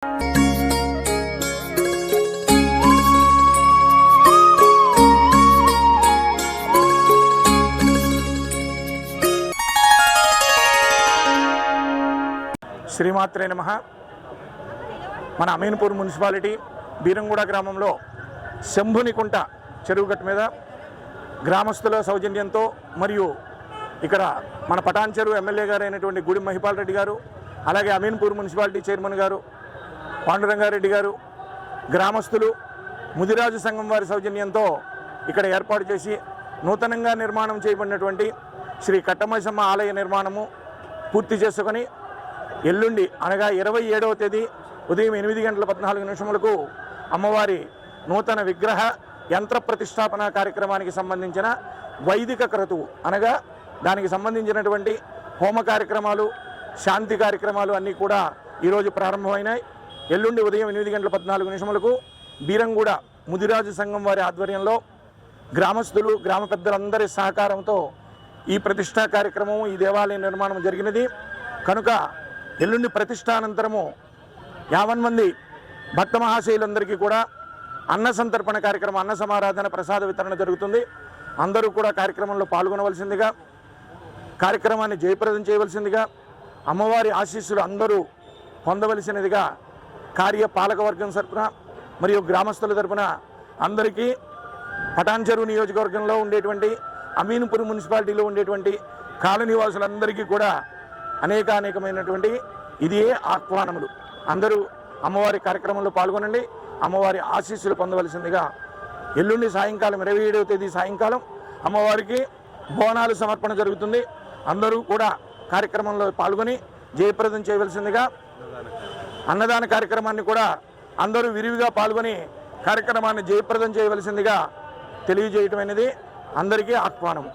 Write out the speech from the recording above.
శ్రీమాత్రే నమః. మన అమీన్పూర్ మున్సిపాలిటీ బీరంగూడ గ్రామంలో శంభునికుంట చెరువుగట్టు మీద గ్రామస్తుల సౌజన్యంతో మరియు ఇక్కడ మన పటాన్ చెరువు ఎమ్మెల్యే గారు అయినటువంటి గుడి మహిపాల్ రెడ్డి గారు, అలాగే అమీన్పూర్ మున్సిపాలిటీ చైర్మన్ గారు పాండురంగారెడ్డి గారు, గ్రామస్తులు ముదిరాజు సంఘం వారి సౌజన్యంతో ఇక్కడ ఏర్పాటు చేసి నూతనంగా నిర్మాణం చేయబడినటువంటి శ్రీ కట్టమైసమ్మ ఆలయ నిర్మాణము పూర్తి చేసుకొని ఎల్లుండి అనగా 27వ తేదీ ఉదయం 8:14 అమ్మవారి నూతన విగ్రహ యంత్ర ప్రతిష్టాపన కార్యక్రమానికి సంబంధించిన వైదిక క్రతువు అనగా దానికి సంబంధించినటువంటి హోమ కార్యక్రమాలు, శాంతి కార్యక్రమాలు అన్నీ కూడా ఈరోజు ప్రారంభమైనాయి. ఎల్లుండి ఉదయం 8:14 బీరంగూడ ముదిరాజు సంఘం వారి ఆధ్వర్యంలో గ్రామస్తులు, గ్రామ పెద్దలందరి సహకారంతో ఈ ప్రతిష్టా కార్యక్రమం, ఈ దేవాలయ నిర్మాణం జరిగినది కనుక ఎల్లుండి ప్రతిష్టానంతరము 50 మంది భక్త మహాశయులందరికీ కూడా అన్న సంతర్పణ కార్యక్రమం, అన్న సమారాధన, ప్రసాద వితరణ జరుగుతుంది. అందరూ కూడా కార్యక్రమంలో పాల్గొనవలసిందిగా, కార్యక్రమాన్ని జయప్రదం చేయవలసిందిగా, అమ్మవారి ఆశీస్సులు అందరూ పొందవలసినదిగా కార్యపాలక వర్గం తరపున మరియు గ్రామస్తుల తరపున అందరికీ పటాన్ చెరువు నియోజకవర్గంలో ఉండేటువంటి అమీన్పూర్ మున్సిపాలిటీలో ఉండేటువంటి కాలనీ వాసులందరికీ కూడా అనేకమైనటువంటి ఇదే ఆహ్వానములు. అందరూ అమ్మవారి కార్యక్రమంలో పాల్గొనండి, అమ్మవారి ఆశీస్సులు పొందవలసిందిగా. ఎల్లుండి సాయంకాలం 27వ తేదీ సాయంకాలం అమ్మవారికి బోనాలు సమర్పణ జరుగుతుంది. అందరూ కూడా కార్యక్రమంలో పాల్గొని జయప్రదం చేయవలసిందిగా, అన్నదాన కార్యక్రమాన్ని కూడా అందరూ విరివిగా పాల్గొని కార్యక్రమాన్ని జయప్రదం చేయవలసిందిగా తెలియజేయటం అనేది అందరికీ ఆహ్వానం.